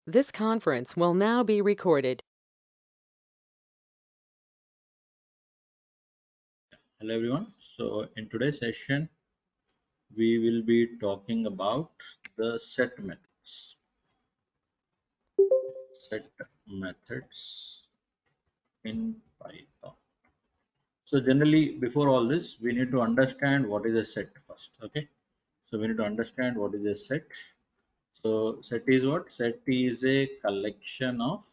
This conference will now be recorded. Hello everyone. So in today's session, we will be talking about the set methods. Set methods in Python. So generally, before all this, we need to understand what is a set first. Okay. So we need to understand what is a set. So set is what? Set is a collection of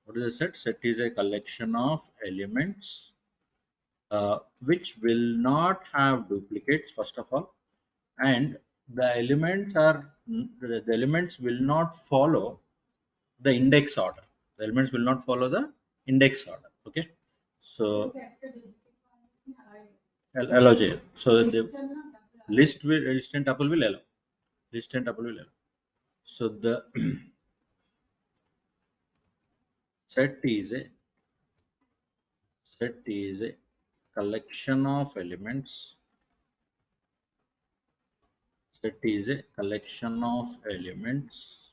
what is a set? Set is a collection of elements which will not have duplicates first of all, and the elements will not follow the index order. The elements will not follow the index order. Okay, so LOJ. So the list and tuple will allow. List and tuple will allow. So the set is a set is a collection of elements. Set is a collection of elements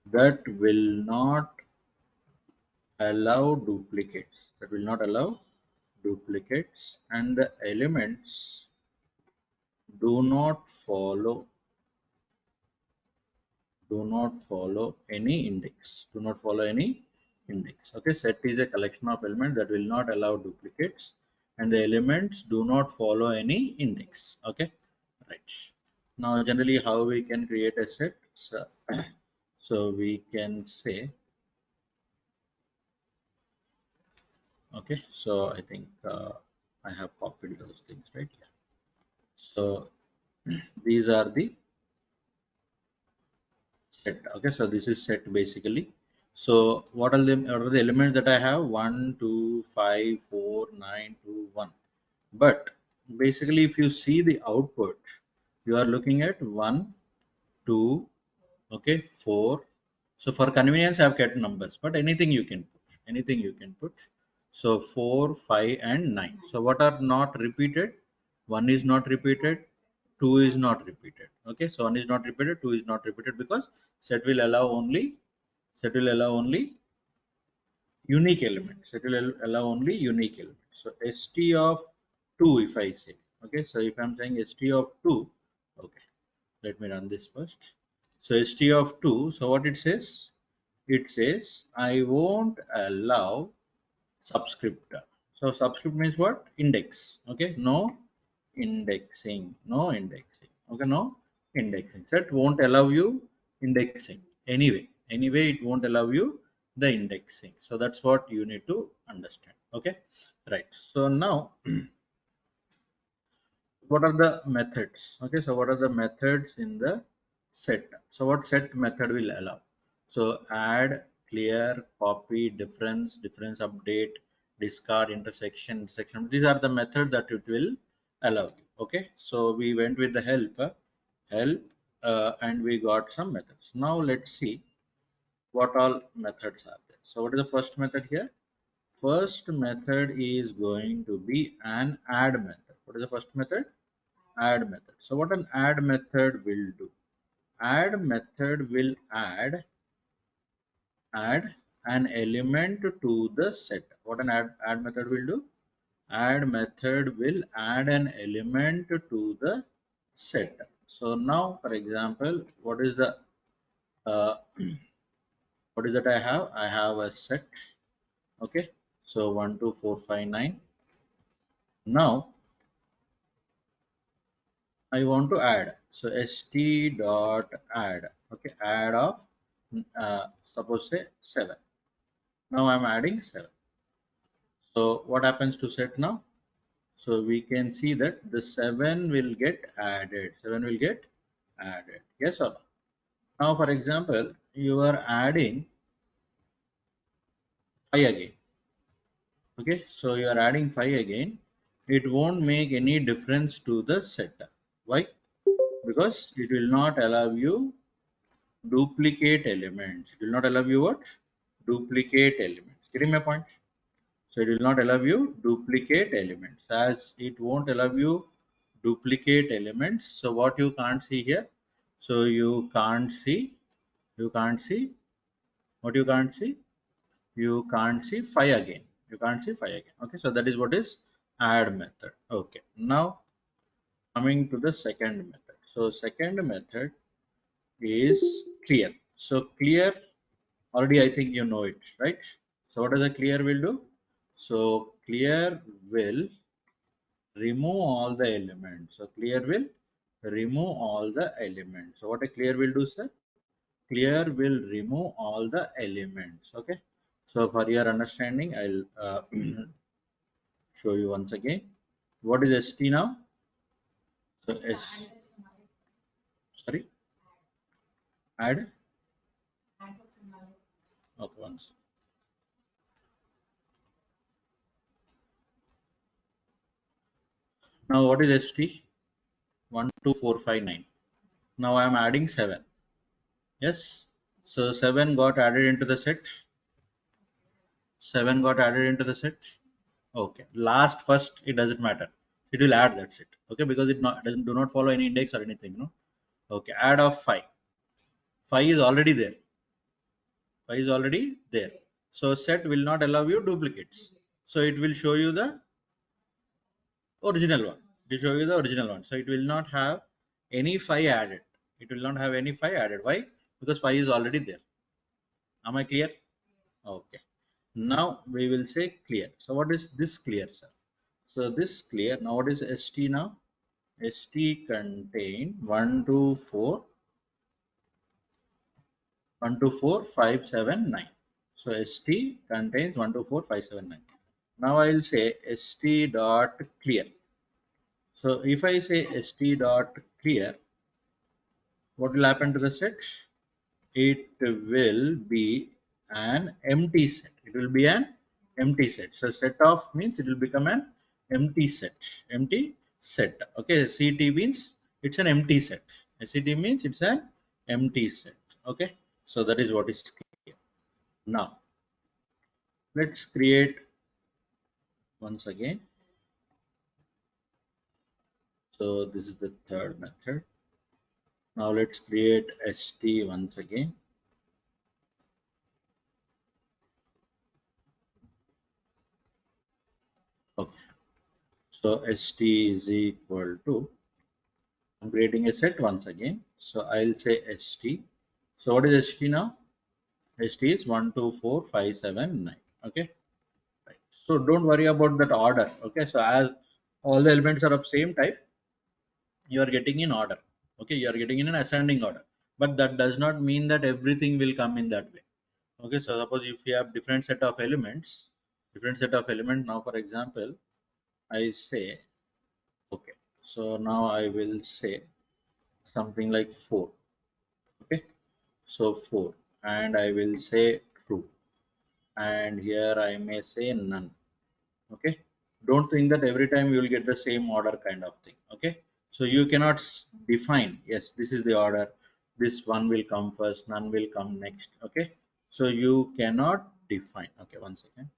that will not allow duplicates, and the elements do not follow any index. Okay, set is a collection of elements that will not allow duplicates, and the elements do not follow any index. Okay, right. Now generally how we can create a set. So we can say, okay, so I think I have copied those things, right? Yeah. So these are the set. Okay, so this is set basically. So what are the elements that I have? 1 2 5 4 9 2 1. But basically if you see the output, you are looking at 1 2, okay, 4. So for convenience I have kept numbers, but anything you can put. So 4 5 and 9. So what are not repeated? 1 is not repeated, 2 is not repeated. Okay, so 1 is not repeated, 2 is not repeated, because set will allow only unique elements. It will allow only unique elements. So st of 2, if I say, okay, so if I'm saying st of 2, okay, let me run this first. So st of 2, so what it says? It says I won't allow subscript. So subscript means what? Index. Okay, no indexing. Okay, no indexing. Set won't allow you indexing. Anyway it won't allow you the indexing. So that's what you need to understand. Okay, right. So now what are the methods? Okay, so what are the methods in the set? So what set method will allow? So add, clear, copy, difference update, discard, intersection. These are the methods that it will allow you. Okay, so we went with the help, and we got some methods. Now let's see what all methods are there. So what is the first method here? First method is going to be an add method. What is the first method? Add method. So what an add method will do? Add method will add an element to the set. What an add method will do? Add method will add an element to the set. So now, for example, what is the uh, what is that I have? I have a set. Okay, so 1 2 4 5 9. Now I want to add. So st dot add. Okay, add of suppose say 7. Now I'm adding 7. So what happens to set now? So we can see that the 7 will get added. 7 will get added. Yes or no? Now for example, you are adding 5 again. Okay, so you are adding 5 again. It won't make any difference to the set. Why? Because it will not allow you duplicate elements. It will not allow you what? Duplicate elements. Getting my point? So it will not allow you duplicate elements. As it won't allow you duplicate elements. So what you can't see here, so you can't see what you can't see, you can't see 5 again, you can't see 5 again. Okay, so that is what is add method. Okay, now coming to the second method. So second method is clear. So clear, already I think you know it, right? So what does a clear will do? So clear will remove all the elements. So clear will remove all the elements. So what a clear will do, sir? Clear will remove all the elements. Okay, so for your understanding, I'll show you once again. What is st now? So s, sorry, add. Okay, once. Now what is st? 1 2 4 5 9. Now I am adding 7. Yes, so 7 got added into the set. 7 got added into the set. Okay, last first it doesn't matter, it will add, that's it. Okay, because it not doesn't do not follow any index or anything, no. Okay, add of 5. 5 is already there. 5 is already there. So set will not allow you duplicates. So it will show you the original one. It will show you the original one. So it will not have any 5 added. It will not have any 5 added. Why? Because 5 is already there. Am I clear? Okay. Now we will say clear. So what is this clear, sir? So this clear. Now what is st now? St contain 1 2 4 1 2 4 5 7 9. So st contains 1 2 4 5 7 9. Now I will say st dot clear. So if I say st dot clear, what will happen to the set? It will be an empty set. It will be an empty set. So set of means it will become an empty set. Empty set. Okay, CT means it's an empty set. CT means it's an empty set. Okay, so that is what is clear. Now let's create once again. So this is the third method. Now let's create st once again. Okay, so st is equal to, I'm creating a set once again. So I'll say st. So what is st now? St is 1 2 4 5 7 9. Okay, right. So don't worry about that order. Okay, so as all the elements are of same type, you are getting in order. Okay, you are getting in an ascending order, but that does not mean that everything will come in that way. Okay, so suppose if you have different set of elements, now for example I say, okay, so now I will say something like 4. Okay, so 4, and I will say true, and here I may say none. Okay, don't think that every time you will get the same order kind of thing. Okay, so you cannot define, yes, this is the order, this one will come first, none will come next. Okay, so you cannot define. Okay, one second.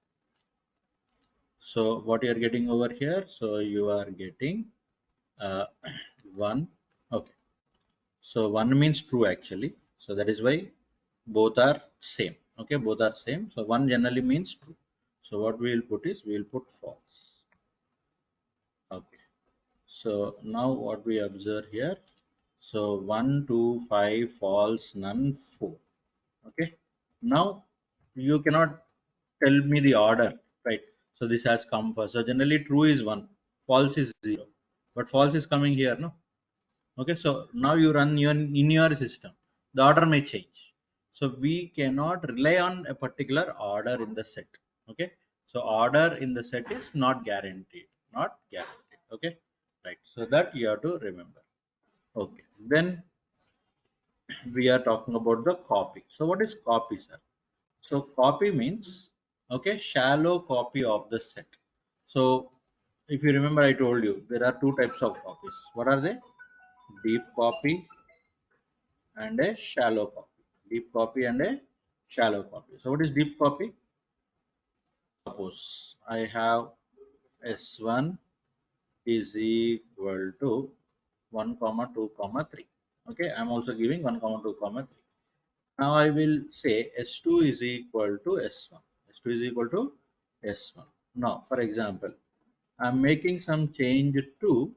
So what you are getting over here, so you are getting uh, 1. Okay, so 1 means true actually, so that is why both are same. Okay, both are same, so 1 generally means true. So what we will put is, we will put false. Okay, so now what we observe here, so 1 2 5 false, none 4. Okay, now you cannot tell me the order, right? So this has come first. So generally true is 1, false is 0, but false is coming here, no? Okay, so now you run your in your system, the order may change. So we cannot rely on a particular order in the set. Okay, so order in the set is not guaranteed, not guaranteed. Okay, right, so that you have to remember. Okay, then we are talking about the copy. So what is copy, sir? So copy means, okay, shallow copy of the set. So if you remember, I told you there are two types of copies. What are they? Deep copy and a shallow copy. Deep copy and a shallow copy. So what is deep copy? Suppose I have S1, is equal to 1 comma 2 comma 3. Okay, I'm also giving 1 comma 2 comma 3. Now I will say S2 is equal to S1. S2 is equal to S1. Now for example, I'm making some change to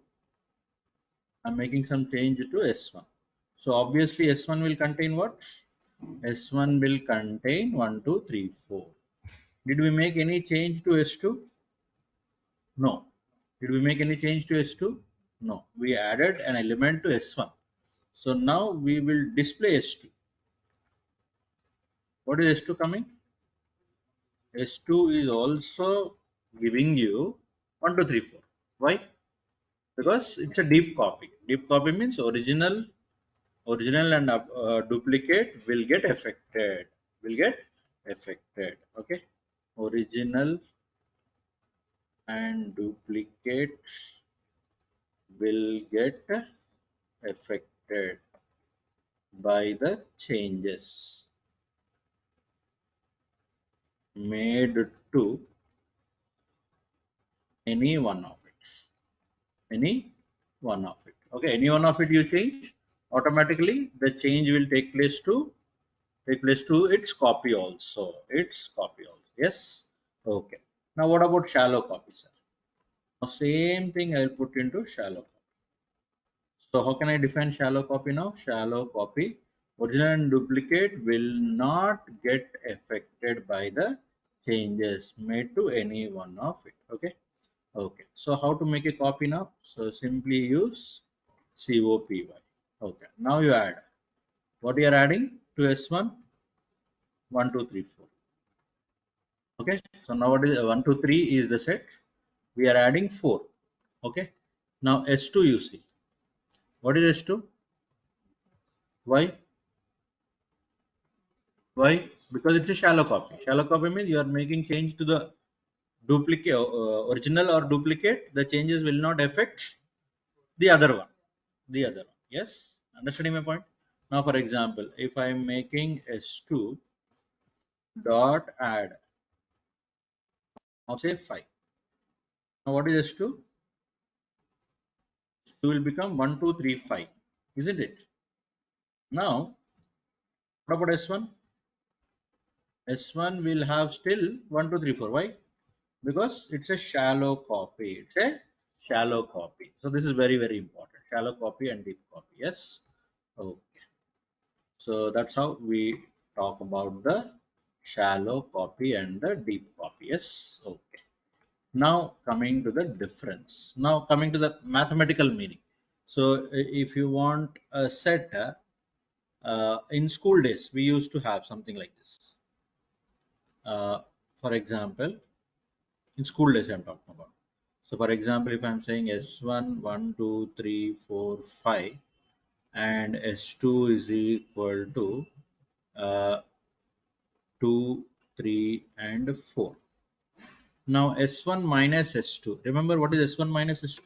S1. So obviously S1 will contain what? S1 will contain 1, 2, 3, 4. Did we make any change to S2? No. Did we make any change to S2? No. We added an element to S1. So now we will display S2. What is S2 coming? S2 is also giving you 1, 2, 3, 4. Why? Because it's a deep copy. Deep copy means original and duplicate will get affected. Okay. Original and duplicates will get affected by the changes made to any one of it. Any one of it. Okay, any one of it you change, automatically the change will take place to its copy also. Yes. Okay. Now what about shallow copy, sir? Now same thing I'll put into shallow copy. So how can I define shallow copy now? Shallow copy, original and duplicate will not get affected by the changes made to any one of it. Okay. Okay. So how to make a copy now? So simply use COPY. Okay. Now you add. What you are adding to S1? 1, 2, 3, 4. Okay. So now what is 1, 2, 3 is the set. We are adding 4. Okay. Now S2 you see. What is S2? Why? Why? Because it's a shallow copy. Shallow copy means you are making change to the duplicate, original or duplicate. The changes will not affect the other one. Yes, understanding my point. Now, for example, if I am making S2 dot add, now say 5. Now, what is S2? S2 will become 1, 2, 3, 5, isn't it? Now, what about S1? S1 will have still 1, 2, 3, 4. Why? Because it's a shallow copy. It's a shallow copy. So this is very, very important. Shallow copy and deep copy. Yes. Okay. So that's how we talk about the shallow copy and the deep copy. Yes. Okay. Now coming to the difference. Now coming to the mathematical meaning. So if you want a set in school days, we used to have something like this. For example, in school days I'm talking about. So for example, if I'm saying S1, 1, 2, 3, 4, 5 and S2 is equal to uh, 2, 3 and 4. Now S1 minus S2. Remember what is S1 minus S2?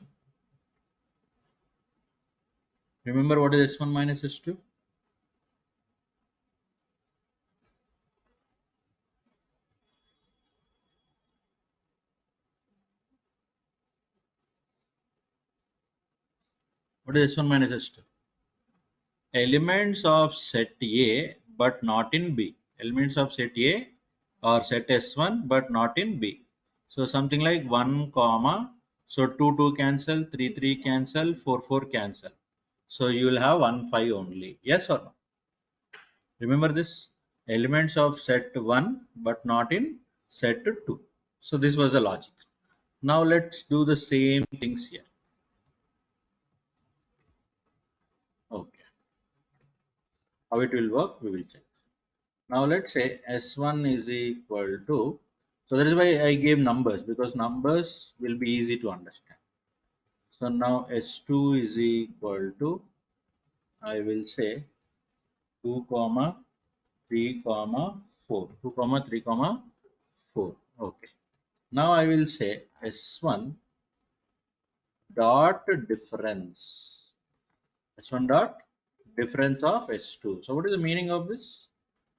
Remember what is S1 minus S2? What is S1 minus S2? Elements of set A but not in B. Elements of set A or set S1 but not in B. So something like 1 comma. So 2 2 cancel, 3 3 cancel, 4 4 cancel. So you will have 1 5 only. Yes or no? Remember this? Elements of set 1 but not in set 2. So this was the logic. Now let's do the same things here. Okay. How it will work, we will check. Now let's say S1 is equal to, so that is why I gave numbers, because numbers will be easy to understand. So now S2 is equal to, I will say 2 comma 3 comma 4, 2 comma 3 comma 4. Okay. Now I will say S1 dot difference. S1 dot difference of S2. So what is the meaning of this?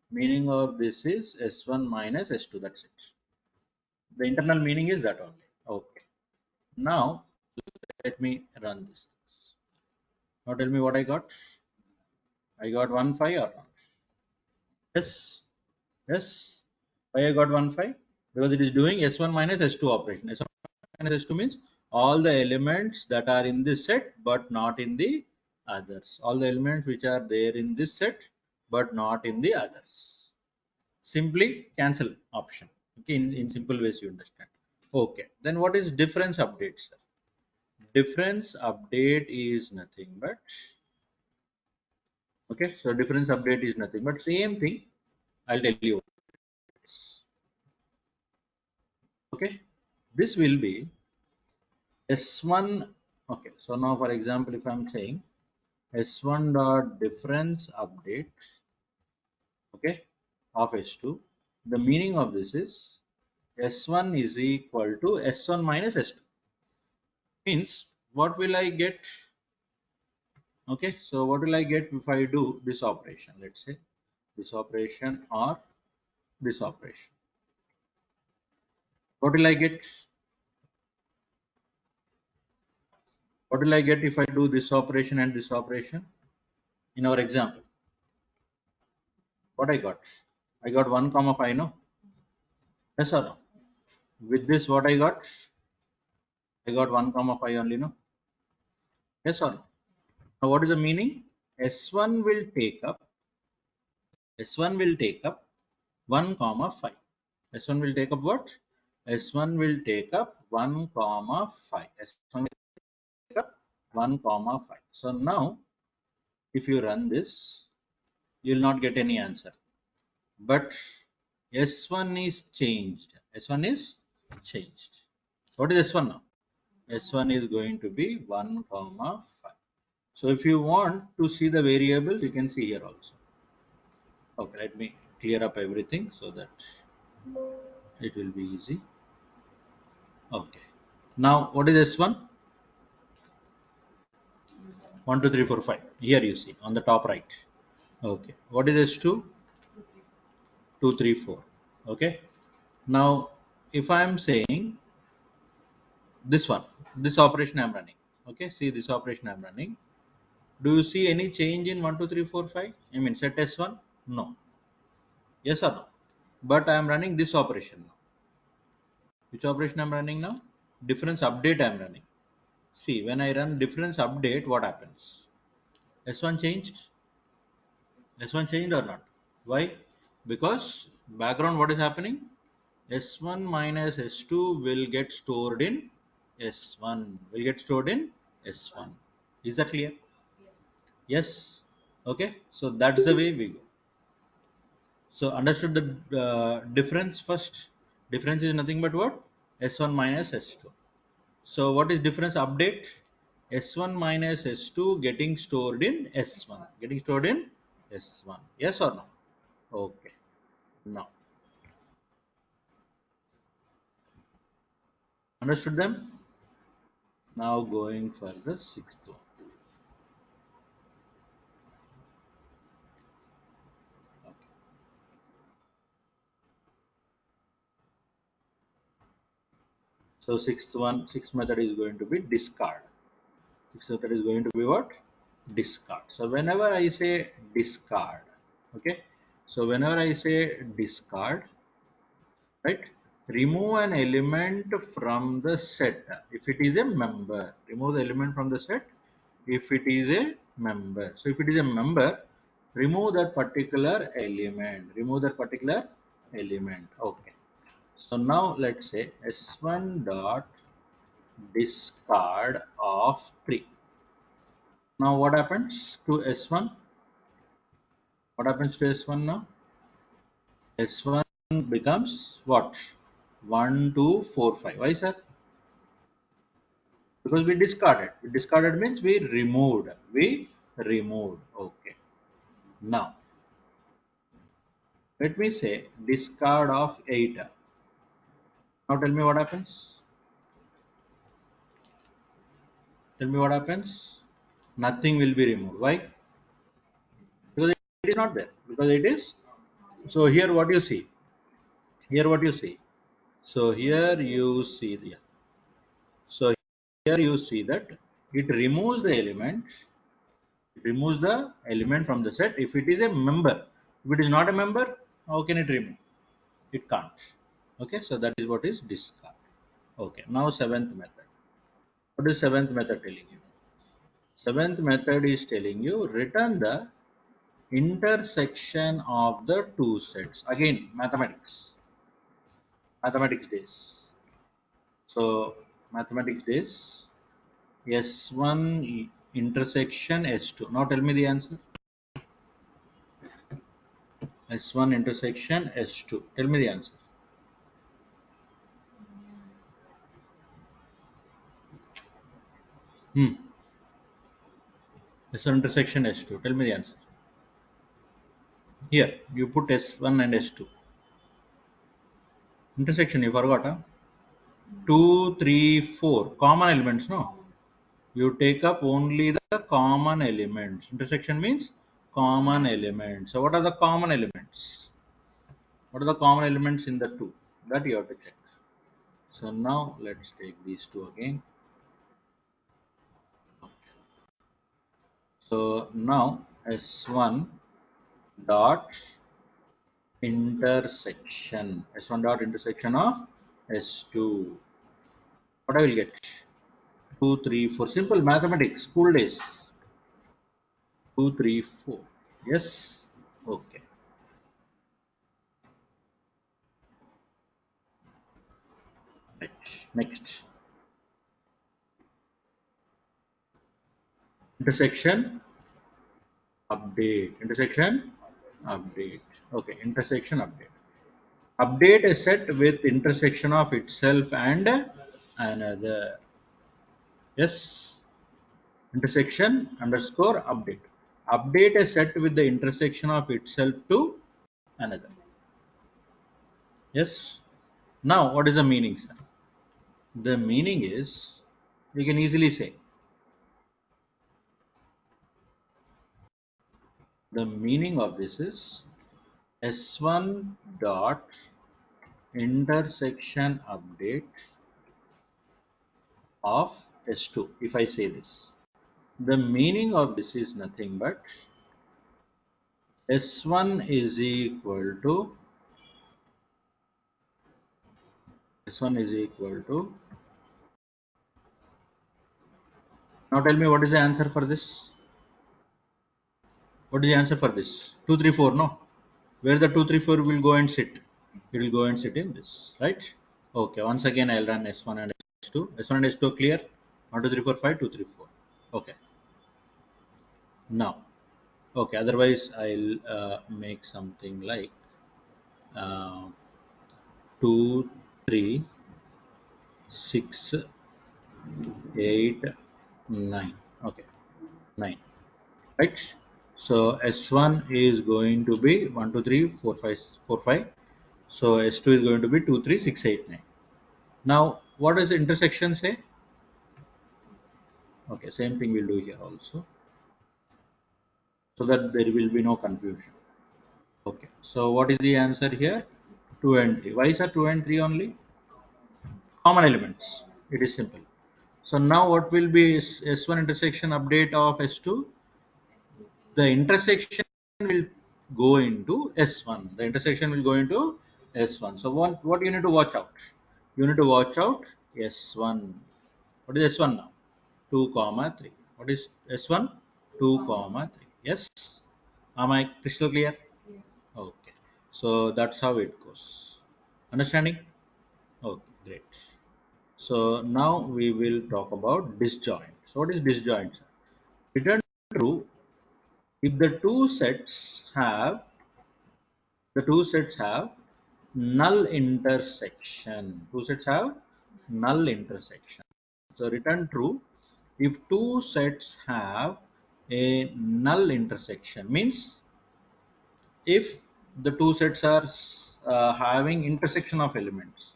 Meaning of this is S1 minus S2. That's it. The internal meaning is that only. Okay. Now Let me run this. Now tell me what I got. I got 1 5 or not? Yes. Yes. Why I got 1 5? Because it is doing S1 minus S2 operation. S1 minus S2 means all the elements that are in this set but not in the others. All the elements which are there in this set but not in the others. Simply cancel option. Okay, in simple ways you understand. Okay, then what is difference update, sir? Difference update is nothing but, okay, so difference update is nothing but same thing. I'll tell you. Okay, this will be S1. Okay, so now for example, if I'm saying S1 dot difference update, okay, of S2, the meaning of this is S1 is equal to S1 minus S2. Means what will I get? Okay, so what will I get if I do this operation? Let's say this operation or this operation. What will I get? What will I get if I do this operation and this operation? In our example, what I got? I got 1 comma 5, no? Yes or no? With this, what I got? I got 1 comma 5 only, no? Yes or no? Now, what is the meaning? S1 will take up, S1 will take up 1 comma 5. S1 will take up what? S1 will take up 1 comma 5. S1 will take up 1 comma 5. So now, if you run this, you will not get any answer. But S1 is changed. S1 is changed. What is S1 now? S1 is going to be 1 comma 5. So if you want to see the variables, you can see here also. Okay, let me clear up everything so that it will be easy. Okay. Now what is S1? 1, 2, 3, 4, 5. Here you see on the top right. Okay. What is S2? 2, 3, 4. Okay. Now if I am saying this one, this operation I am running. Okay. See this operation I am running. Do you see any change in 1, 2, 3, 4, 5? I mean set S1? No. Yes or no? But I am running this operation now. Which operation I am running now? Difference update I am running. See, when I run difference update, what happens? S1 changed? S1 changed or not? Why? Because background what is happening? S1 minus S2 will get stored in S1. Will get stored in S1. Is that clear? Yes. Okay. So that's the way we go. So understood the difference first. Difference is nothing but what? S1 minus S2. So what is difference update? S1 minus S2 getting stored in S1. Getting stored in S1. Yes or no? Okay. Now understood them? Now going for the sixth one. Okay. So sixth method is going to be discard. Sixth method is going to be what? Discard. So whenever I say discard, okay. So whenever I say discard, right, remove an element from the set if it is a member. Remove the element from the set if it is a member. So if it is a member, remove that particular element. Remove that particular element. Okay. So now let's say S1 dot discard of 3. Now what happens to S1? What happens to S1 now? S1 becomes what? 1, 2, 4, 5. Why, sir? Because we discarded. Discarded means we removed. We removed. Okay. Now, let me say discard of 8. Now tell me what happens. Tell me what happens. Nothing will be removed. Why? Because it is not there. Because it is. So here what you see. Here what you see. So here you see the. So here you see that it removes the element, from the set if it is a member. If it is not a member, how can it remove? It can't. Okay, so that is what is discard. Okay, now seventh method. What is seventh method telling you? Seventh method is telling you return the intersection of the two sets. Again, mathematics days. So mathematics days, S1 intersection S2. Now tell me the answer. S1 intersection S2. Tell me the answer. Hmm. S1 intersection S2. Tell me the answer. Here, you put S1 and S2. Intersection, you forgot, huh? 2, 3, 4. Common elements, no? You take up only the common elements. Intersection means common elements. So, what are the common elements? What are the common elements in the two? That you have to check. So, now let's take these two again. So, now S1 dot intersection. S1 dot intersection of S2. What I will get? 2, 3, 4. Simple mathematics, school days. 2, 3, 4. Yes. Okay. Right. Next. Intersection update. Intersection update. Okay. Intersection update. Update a set with intersection of itself and another. Yes. Intersection underscore update. Update a set with the intersection of itself to another. Yes. Now, what is the meaning, sir? The meaning is, we can easily say, the meaning of this is S1 dot intersection update of S2. If I say this, the meaning of this is nothing but S1 is equal to S1 is equal to. Now tell me what is the answer for this? What is the answer for this? 2, 3, 4. No. Where the 2, 3, 4 will go and sit? It will go and sit in this, right? Okay. Once again, I'll run S1 and S2. S1 and S2 clear. 1, 2, 3, 4, 5, 2, 3, 4. Okay. Now, okay. Otherwise, I'll make something like uh, 2, 3, 6, 8, 9. Okay, 9. Right. So S1 is going to be 1, 2, 3, 4, 5, 4, 5. So S2 is going to be 2, 3, 6, 8, 9. Now, what does the intersection say? Okay, same thing we'll do here also, so that there will be no confusion. Okay, so what is the answer here? 2 and 3. Why is that 2 and 3 only? Common elements. It is simple. So now what will be S1 intersection update of S2? The intersection will go into S1. The intersection will go into S1. So what you need to watch out? You need to watch out S1. What is S1 now? 2 comma 3. What is S1? 2 comma 3. Yes. Am I crystal clear? Okay. So that's how it goes. Understanding? Okay, great. So now we will talk about disjoint. So what is disjoint? Return true if the two sets have null intersection. Two sets have null intersection. So return true if two sets have a null intersection, means if the two sets are having intersection of elements.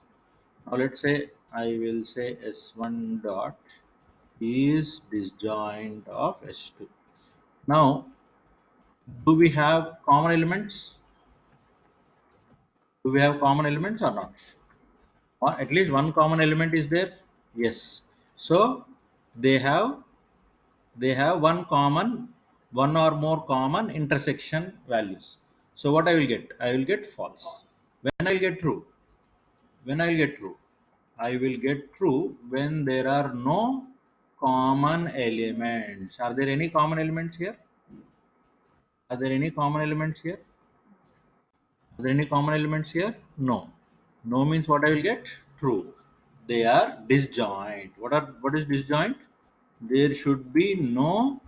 Now let's say I will say S1 dot is disjoint of S2. Now, do we have common elements? Do we have common elements or not? Or at least one common element is there? Yes. So they have one or more common intersection values. So what I will get? I will get false. When I will get true? When I will get true? I will get true when there are no common elements. Are there any common elements here? Are there any common elements here? Are there any common elements here? No. No means what I will get? True. They are disjoint. What is disjoint? There should be no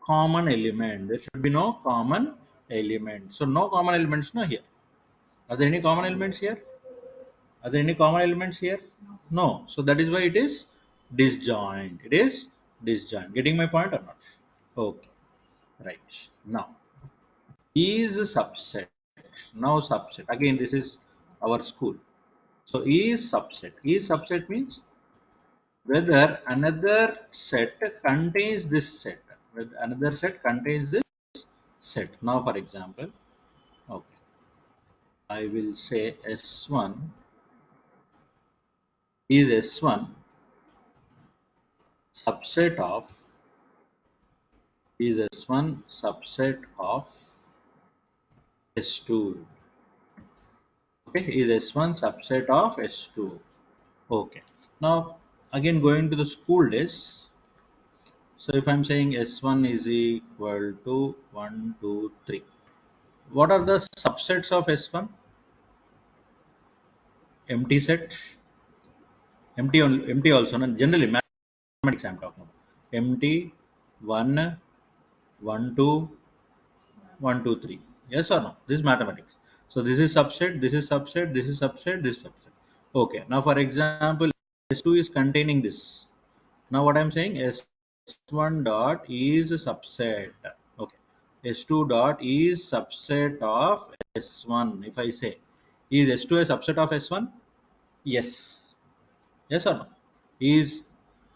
common element. There should be no common element. So no common elements no here. Are there any common elements here? Are there any common elements here? No. So that is why it is disjoint. It is disjoint. Getting my point or not? Okay. Right. Now is a subset. Now subset. Again, this is our school. So is subset. Is subset means whether another set contains this set. Whether another set contains this set. Now, for example, okay, I will say S1 is S1 subset of is S1 subset of S2. Okay, is S1 subset of S2. Okay. Now, again going to the school days. So if I'm saying S1 is equal to 1, 2, 3. What are the subsets of S1? Empty set, empty also. No? Generally, mathematics I'm talking about. Empty, 1, 1, 2, 1, 2, 3. Yes or no? This is mathematics. So this is subset, this is subset, this is subset, this is subset. Okay. Now, for example, S2 is containing this. Now, what I'm saying S1 dot is a subset. Okay. S2 dot is subset of S1. If I say, is S2 a subset of S1? Yes. Yes or no? Is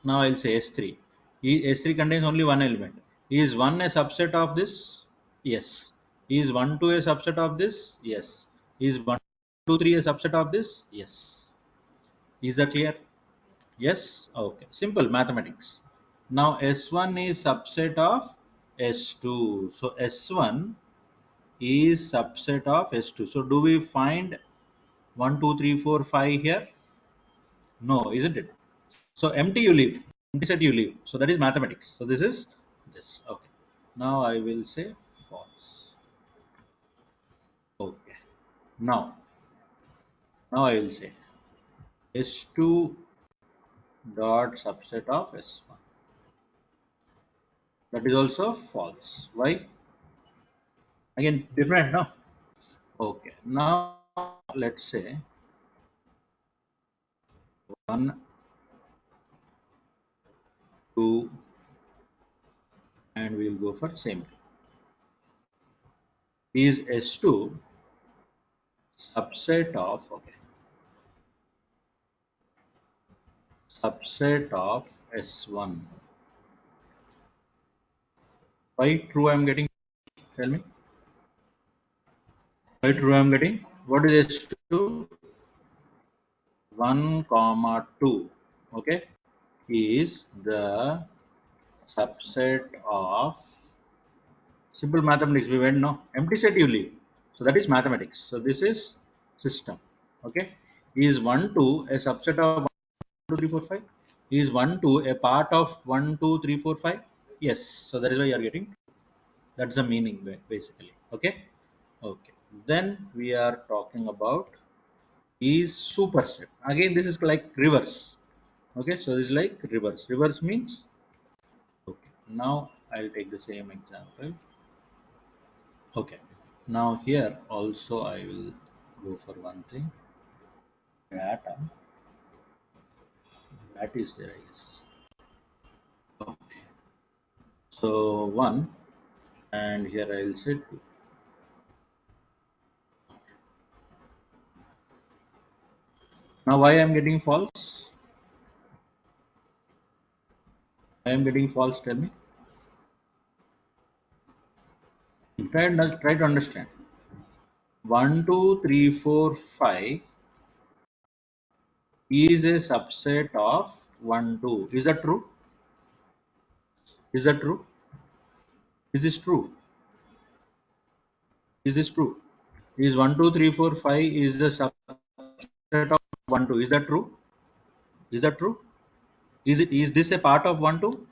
now I'll say S3. S3 contains only one element. Is 1 a subset of this? Yes. Is 1 2 a subset of this? Yes. Is 1 2 3 a subset of this? Yes. Is that clear? Yes? Okay. Simple mathematics. Now S1 is subset of S2. So S1 is subset of S2. So do we find 1 2 3 4 5 here? No, isn't it? So empty you leave, empty set you leave. So that is mathematics. So this is this. Okay. Now I will say false. Okay. Now, now I will say S2 dot subset of S1. That is also false. Why? Again, different, no? Okay. Now let's say 1, 2, and we'll go for same. Is S2 subset of okay subset of S1. Why true I'm getting? Tell me. Why true I'm getting? What is S2? 1 comma 2, okay, is the subset of simple mathematics. We went no empty set you leave. So that is mathematics. So this is system. Okay. Is 1 2 a subset of 1 2 3 4 5? Is 1 2 a part of 1 2 3 4 5? Yes. So that is why you are getting. That's the meaning basically. Okay. Okay. Then we are talking about is superset. Again, this is like reverse. Okay, so this is like reverse. Reverse means okay. Now I'll take the same example. Okay. Now here also I will go for one thing. Data. That is there is. Okay. So one, and here I'll say two. Now why I'm getting false? I am getting false. Tell me. Try to understand. 1 2 3 4 5 is a subset of 1 2. Is that true? Is that true? Is this true? Is this true? Is 1, 2, 3, 4, 5 is the subset of 1, 2? Is that true? Is that true? Is this a part of 1, 2?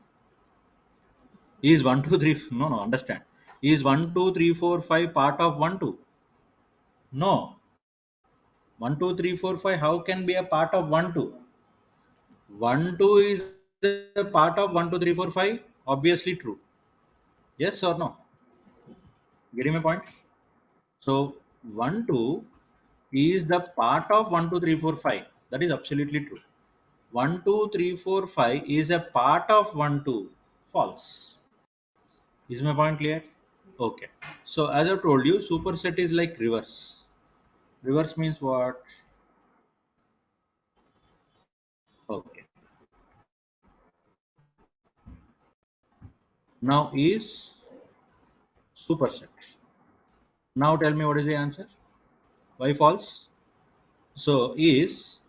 Is 1, 2, 3? No, no, understand. Is 1, 2, 3, 4, 5 part of 1, 2? No. 1, 2, 3, 4, 5. How can be a part of 1, 2? 1, 2 is a part of 1, 2, 3, 4, 5? Obviously true. Yes or no? Getting my point? So 1, 2 is the part of 1, 2, 3, 4, 5. That is absolutely true. 1, 2, 3, 4, 5 is a part of 1, 2. False. Is my point clear? Okay. So as I told you, superset is like reverse. Reverse means what? Okay. Now is superset. Now tell me what is the answer? Why false? So is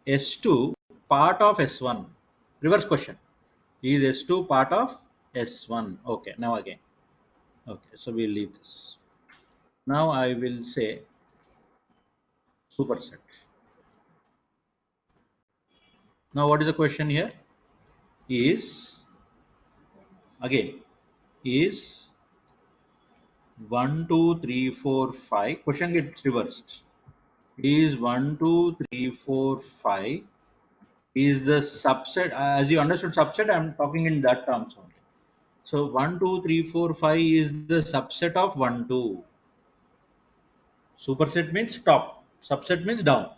S2 part of S1? Reverse question. Is S2 part of S1? Okay. Now again. Okay. So we'll leave this. Now I will say superset. Now what is the question here? Is again is 1, 2, 3, 4, 5. Question gets reversed. Is 1, 2, 3, 4, 5 is the subset? As you understood subset, I'm talking in that terms only. So 1, 2, 3, 4, 5 is the subset of 1, 2. Superset means top. Subset means down.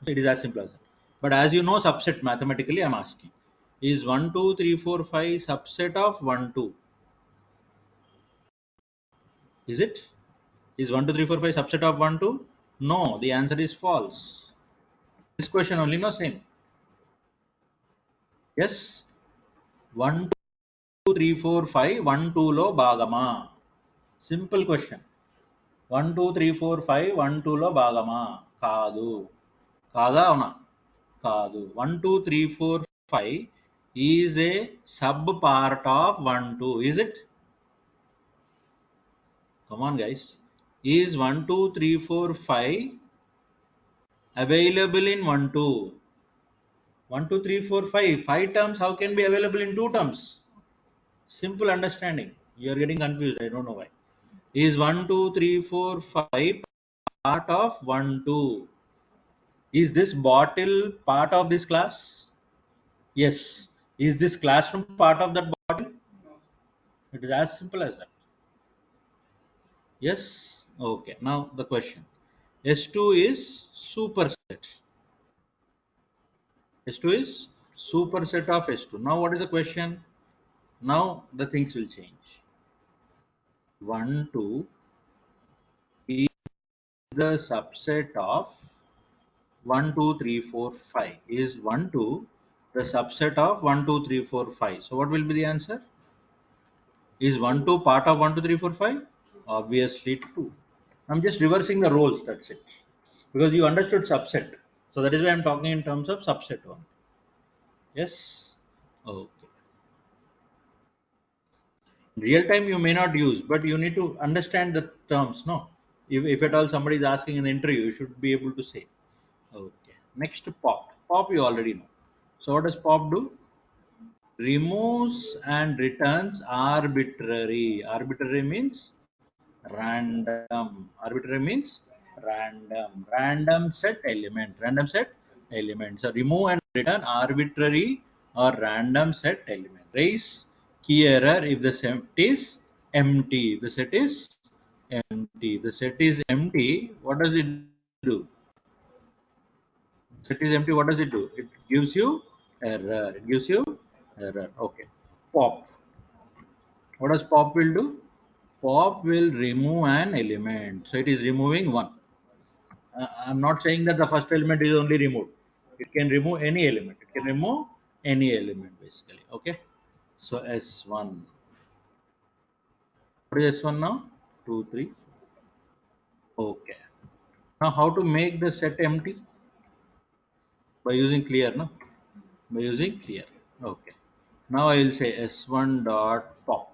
It is as simple as that. But as you know subset mathematically, I'm asking. Is 1, 2, 3, 4, 5 subset of 1, 2? Is it? Is 1, 2, 3, 4, 5 subset of 1, 2? No, the answer is false. This question only, no same. Yes. 1, 2, 3, 4, 5, 1, 2 లో భాగమా? Simple question. 1, 2, 3, 4, 5, 1, 2 లో భాగమా? కాదు. కాదా అవునా? కాదు. 1, 2, 3, 4, 5 is a sub part of 1, 2. Is it? Come on, guys. Is 1, 2, 3, 4, 5 available in 1, 2? 1, 2, 3, 4, 5. 5 terms, how can be available in 2 terms? Simple understanding. You are getting confused. I don't know why. Is 1, 2, 3, 4, 5 part of 1, 2? Is this bottle part of this class? Yes. Is this classroom part of that bottle? It is as simple as that. Yes. Okay. Now the question. S2 is superset. S2 is superset of S2. Now what is the question? Now the things will change. 1, 2 is the subset of 1, 2, 3, 4, 5. Is 1, 2 the subset of 1, 2, 3, 4, 5? So what will be the answer? Is 1, 2 part of 1, 2, 3, 4, 5? Obviously true. I'm just reversing the roles, that's it. Because you understood subset. So that is why I'm talking in terms of subset one. Yes? Okay. Real time you may not use, but you need to understand the terms, no? If at all somebody is asking in the interview, you should be able to say. Okay. Next, pop. Pop you already know. So what does pop do? Removes and returns arbitrary. Arbitrary means random. Arbitrary means random. Random set element. Random set element. So remove and return arbitrary or random set element. Raise key error if the set is empty. If the set is empty. If the set is empty, what does it do? Set is empty, what does it do? It gives you error. It gives you error. Okay. Pop. What does pop will do? Pop will remove an element. So it is removing one. I'm not saying that the first element is only removed. It can remove any element. It can remove any element basically. Okay. So S1. What is S1 now? 2, 3. Okay. Now how to make the set empty? By using clear, no? By using clear. Okay. Now I will say s1 dot pop.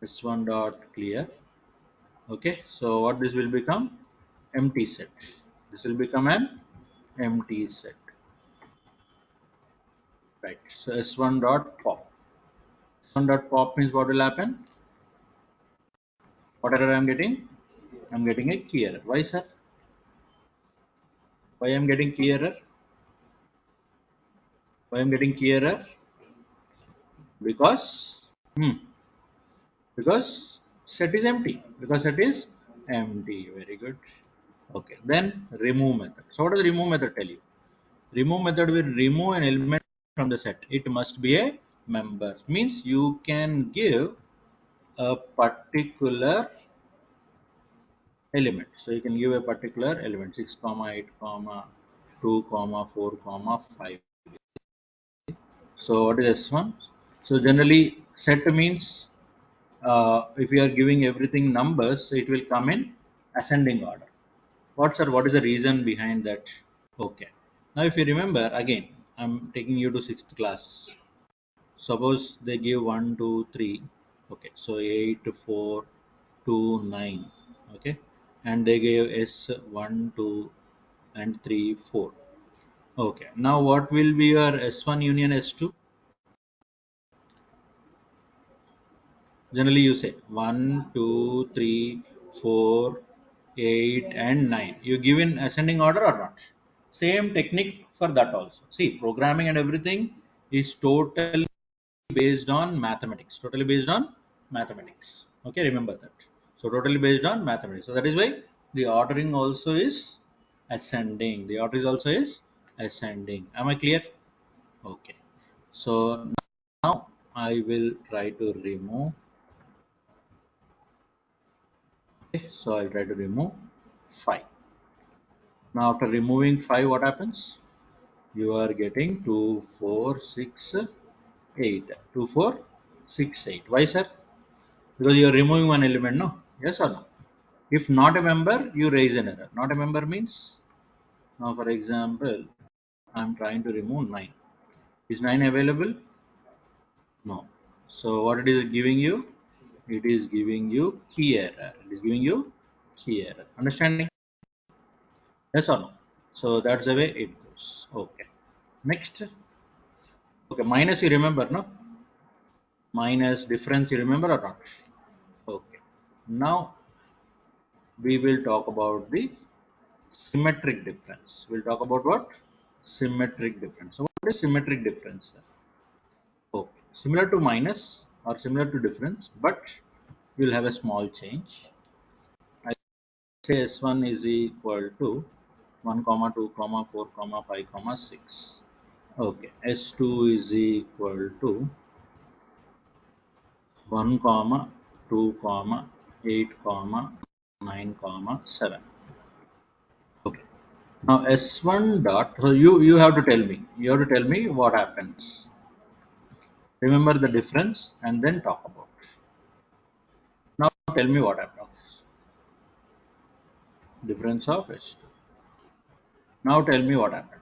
S1 dot clear. Okay, so what this will become? Empty set. This will become an empty set. Right. So s1 dot pop. S1 dot pop means what will happen? What error I am getting? I am getting a key error. Why, sir? Why I am getting key error? Why I am getting key error? Because because set is empty. Because set is empty. Very good. Okay. Then remove method. So what does remove method tell you? Remove method will remove an element from the set. It must be a member. Means you can give a particular element. So you can give a particular element 6 comma 8 comma 2 comma 4 comma 5. So what is S1? So generally set means if you are giving everything numbers, it will come in ascending order. What is the reason behind that? Okay. Now if you remember again, I'm taking you to sixth class. Suppose they give 1 2 3. Okay, so 8 4 2 9. Okay, and they gave s 1 2 and 3 4. Okay, now what will be your s1 union s2? Generally you say 1 2 3 4 8 and 9. You give in ascending order or not? Same technique for that also. See, programming and everything is totally based on mathematics. Totally based on mathematics. Okay, remember that. So totally based on mathematics. So that is why the ordering also is ascending. The order is also is ascending. Am I clear? Okay. So now I will try to remove. Okay, so I'll try to remove 5. Now after removing 5, what happens? You are getting 2 4 6 8. 2 4 6 8. Why, sir? Because you are removing one element, no? Yes or no? If not a member, you raise an error. Not a member means, now for example, I'm trying to remove 9. Is 9 available? No. So what it is giving you? It is giving you key error. It is giving you key error. Understanding? Yes or no? So that's the way it goes. Okay. Next. Okay, minus you remember, no? Minus difference you remember or not? Okay. Now we will talk about the symmetric difference. We'll talk about what? Symmetric difference. So what is symmetric difference? Okay. Similar to minus or similar to difference, but we'll have a small change. I say S1 is equal to 1 comma 2 comma 4 comma 5 comma 6. Okay. S2 is equal to 1 comma 2 comma 8 comma 9 comma 7. Okay. Now S1 dot, so you have to tell me. You have to tell me what happens. Remember the difference and then talk about. Now tell me what happens. Difference of S2. Now tell me what happened.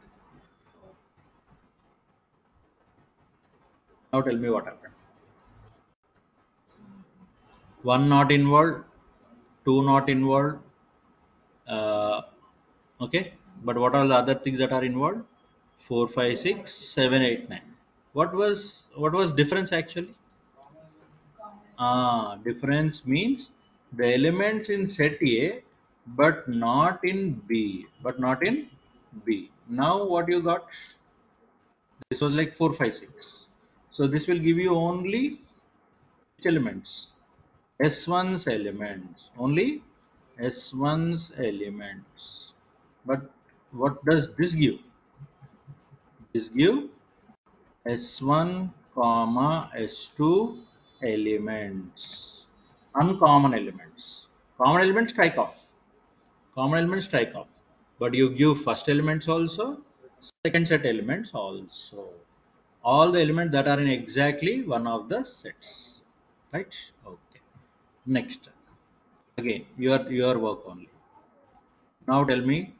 Now tell me what happened. One not involved, two not involved. Uh, okay, but what are the other things that are involved? 4, 5, 6, 7, 8, 9. What was difference actually? Difference means the elements in set A, but not in B. But not in B. Now what you got? This was like 4 5 6. So this will give you only which elements? S1's elements. Only S1's elements. But what does this give? This give S1 comma S2 elements. Uncommon elements. Common elements strike off. Common elements strike off. But you give first elements also, second set elements also. All the elements that are in exactly one of the sets. Right? Okay. Next. Again, your work only. Now tell me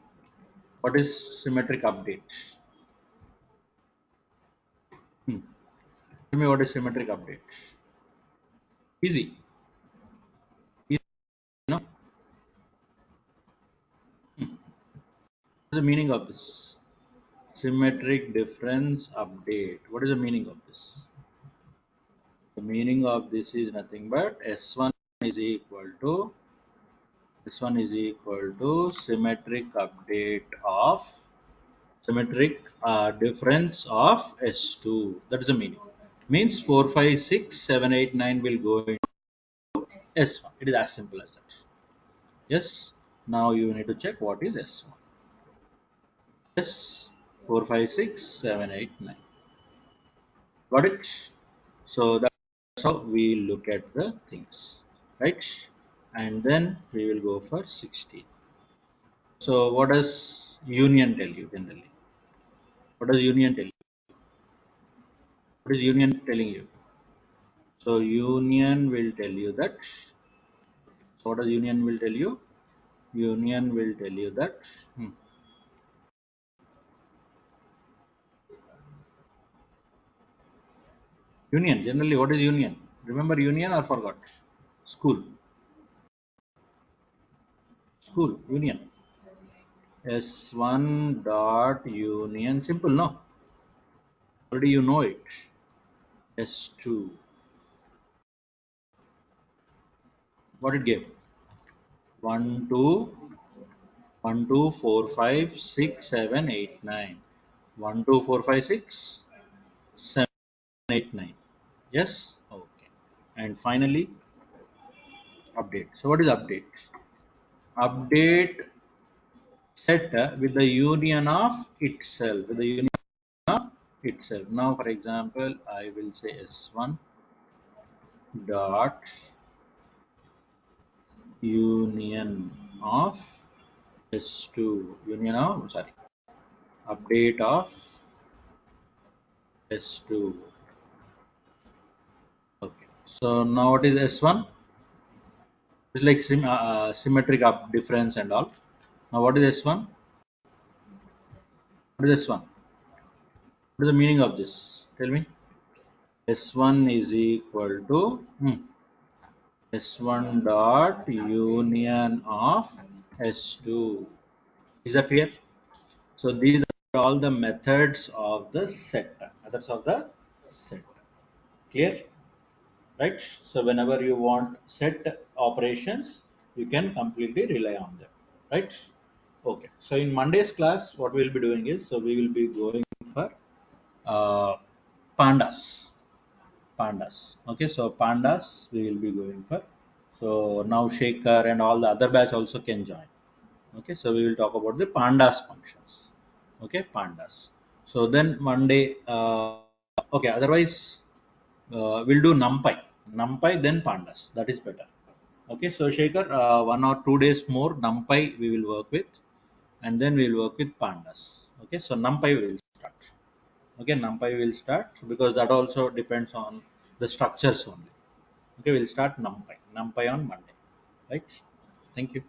What is symmetric update? Hmm. Tell me what is symmetric update? Easy. Easy, no? What's the meaning of this? Symmetric difference update. What is the meaning of this? The meaning of this is nothing but S1 is equal to symmetric update of symmetric difference of S2. That is the meaning. Means 4, 5, 6, 7, 8, 9 will go into S1. It is as simple as that. Yes. Now you need to check what is S1. Yes. 4, 5, 6, 7, 8, 9. Got it? So that's how we look at the things, right? And then we will go for 16. So what does union tell you generally? What does union tell you? What is union telling you? So union will tell you that. So what does union will tell you? Union will tell you that. Union generally, what is union? Remember union or forgot? School. School union. S1 dot union simple no. Already you know it. S2. What it gave? 1, 2, 1, 2, 4, 5, 6, 7, 8, 9. 1, 2, 4, 5, 6, 7, 8, 9. Yes? Okay. And finally, update. So what is update? Update set with the union of itself. With the union of itself. Now, for example, I will say S1 dot union of S2. Union of, sorry, update of S2. Okay. So now what is S1? It's like symmetric up difference and all. Now what is S1? What is S1? What is the meaning of this? Tell me. S1 is equal to S1 dot union of S2. Is that clear? So these are all the methods of the set. Methods of the set. Clear? Right? So whenever you want set operations, you can completely rely on them. Right? Okay. So in Monday's class, what we'll be doing is, so we will be going for uh, pandas. Pandas. Okay. So pandas we will be going for. So now Shaker and all the other batch also can join. Okay. So we will talk about the pandas functions. Okay. Pandas. So then Monday. Okay. Otherwise, we'll do NumPy then pandas. That is better. Okay, so Shekhar, 1 or 2 days more NumPy we will work with, and then we will work with pandas. Okay, so NumPy will start. Okay, NumPy will start because that also depends on the structures only. Okay, we'll start NumPy on Monday. Right? Thank you.